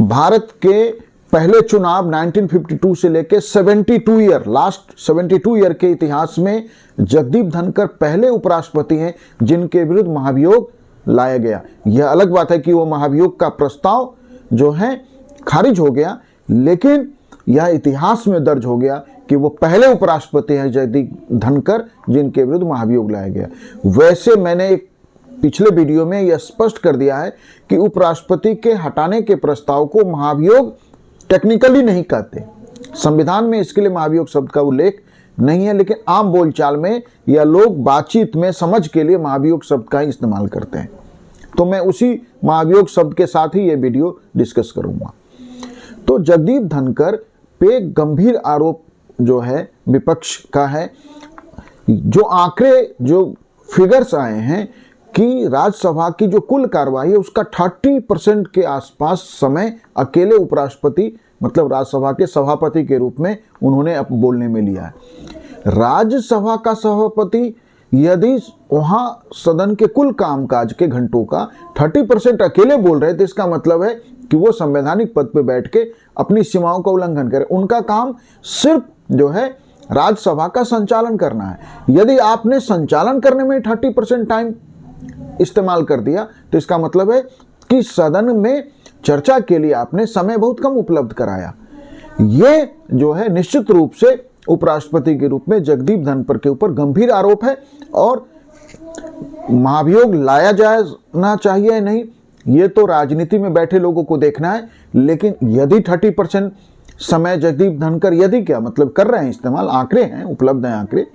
भारत के पहले चुनाव 1952 से लेकर 72 ईयर, लास्ट 72 ईयर के इतिहास में जगदीप धनखड़ पहले उपराष्ट्रपति हैं जिनके विरुद्ध महाभियोग लाया गया। यह अलग बात है कि वो महाभियोग का प्रस्ताव जो है खारिज हो गया, लेकिन यह इतिहास में दर्ज हो गया कि वो पहले उपराष्ट्रपति हैं जगदीप धनखड़ जिनके विरुद्ध महाभियोग लाया गया। वैसे मैंने एक पिछले वीडियो में यह स्पष्ट कर दिया है कि उपराष्ट्रपति के हटाने के प्रस्ताव को महाभियोग टेक्निकली नहीं कहते, संविधान में इसके लिए महाभियोग शब्द का उल्लेख नहीं है, लेकिन आम बोलचाल में या लोग बातचीत में समझ के लिए महाभियोग शब्द का ही इस्तेमाल करते हैं। तो मैं उसी महाभियोग शब्द के साथ ही ये वीडियो डिस्कस करूंगा। तो जगदीप धनखड़ पे गंभीर आरोप जो है विपक्ष का है। जो आंकड़े, जो फिगर्स आए हैं कि राज्यसभा की जो कुल कार्रवाई है उसका 30% के आसपास समय अकेले उपराष्ट्रपति मतलब राज्यसभा के सभापति के रूप में उन्होंने अब बोलने में लिया है। राज्यसभा का सभापति यदि वहां सदन के कुल कामकाज के घंटों का 30% अकेले बोल रहे तो इसका मतलब है कि वो संवैधानिक पद पे बैठ के अपनी सीमाओं का उल्लंघन करे। उनका काम सिर्फ जो है राज्यसभा का संचालन करना है। यदि आपने संचालन करने में 30% टाइम इस्तेमाल कर दिया तो इसका मतलब है कि सदन में चर्चा के लिए आपने समय बहुत कम उपलब्ध कराया। ये जो है निश्चित रूप से उपराष्ट्रपति के रूप में जगदीप धनखड़ के ऊपर गंभीर आरोप है और महाभियोग लाया जाना चाहिए नहीं, ये तो राजनीति में बैठे लोगों को देखना है। लेकिन यदि 30% समय जगदीप धनखड़ यदि क्या मतलब कर रहे हैं इस्तेमाल, आंकड़े हैं, उपलब्ध हैं आंकड़े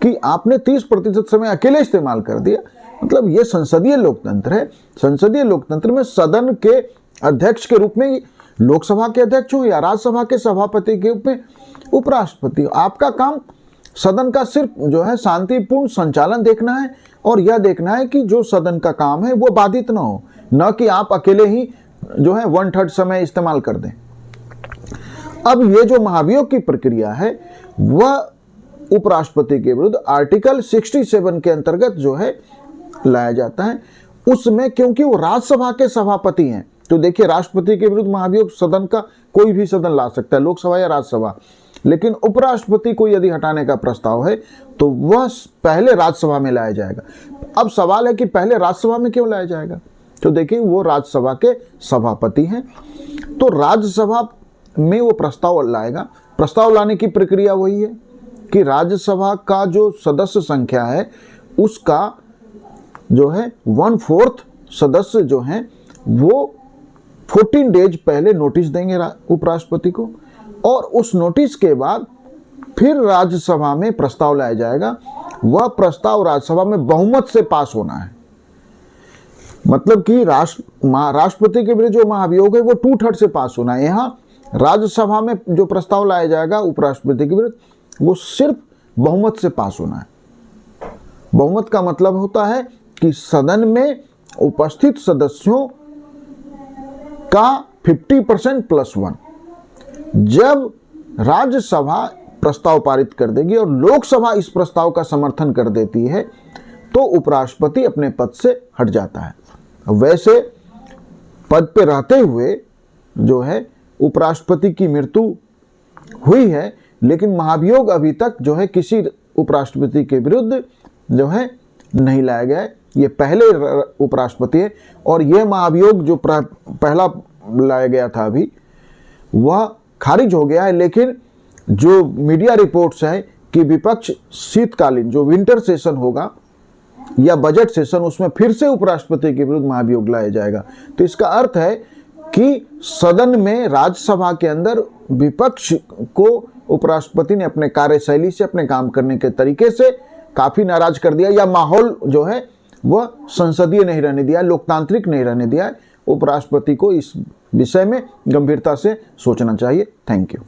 कि आपने 30% समय अकेले इस्तेमाल कर दिया, मतलब ये संसदीय लोकतंत्र है। संसदीय लोकतंत्र में सदन के अध्यक्ष के रूप में लोकसभा के अध्यक्ष हो या राज्यसभा के सभापति के रूप में उपराष्ट्रपति हो, आपका काम सदन का सिर्फ जो है शांतिपूर्ण संचालन देखना है और यह देखना है कि जो सदन का काम है वो बाधित ना हो, न कि आप अकेले ही जो है 1/3 समय इस्तेमाल कर दें। अब ये जो महाभियोग की प्रक्रिया है वह उपराष्ट्रपति के विरुद्ध आर्टिकल 67 के अंतर्गत जो है लाया जाता है। उसमें क्योंकि वो राज्यसभा के सभापति हैं, तो देखिए राष्ट्रपति के विरुद्ध महाभियोग सदन का कोई भी सदन ला सकता है, लोकसभा या राज्यसभा, लेकिन उपराष्ट्रपति को यदि हटाने का प्रस्ताव है तो वह पहले राज्यसभा में लाया जाएगा। अब सवाल है कि पहले राज्यसभा में क्यों लाया जाएगा, तो देखिए वो राज्यसभा के सभापति हैं, तो राज्यसभा में वो प्रस्ताव लाएगा। प्रस्ताव लाने की प्रक्रिया वही है कि राज्यसभा का जो सदस्य संख्या है उसका जो है 1/4 सदस्य जो हैं वो 14 डेज पहले नोटिस देंगे उपराष्ट्रपति को और उस नोटिस के बाद फिर राज्यसभा में प्रस्ताव लाया जाएगा। वह प्रस्ताव राज्यसभा में बहुमत से पास होना है, मतलब कि राष्ट्रपति के विरुद्ध जो महाभियोग है वो 2/3 से पास होना है। यहाँ राज्यसभा में जो प्रस्ताव लाया जाएगा उपराष्ट्रपति के विरुद्ध वो सिर्फ बहुमत से पास होना है। बहुमत का मतलब होता है कि सदन में उपस्थित सदस्यों का 50% + 1। जब राज्यसभा प्रस्ताव पारित कर देगी और लोकसभा इस प्रस्ताव का समर्थन कर देती है तो उपराष्ट्रपति अपने पद से हट जाता है। वैसे पद पे रहते हुए जो है उपराष्ट्रपति की मृत्यु हुई है, लेकिन महाभियोग अभी तक जो है किसी उपराष्ट्रपति के विरुद्ध जो है नहीं लाया गया है। ये पहले उपराष्ट्रपति है और यह महाभियोग जो पहला लाया गया था अभी वह खारिज हो गया है। लेकिन जो मीडिया रिपोर्ट्स हैं कि विपक्ष शीतकालीन जो विंटर सेशन होगा या बजट सेशन उसमें फिर से उपराष्ट्रपति के विरुद्ध महाभियोग लाया जाएगा, तो इसका अर्थ है कि सदन में राज्यसभा के अंदर विपक्ष को उपराष्ट्रपति ने अपने कार्यशैली से, अपने काम करने के तरीके से काफी नाराज कर दिया या माहौल जो है वह संसदीय नहीं रहने दिया, लोकतांत्रिक नहीं रहने दिया। उपराष्ट्रपति को इस विषय में गंभीरता से सोचना चाहिए। Thank you.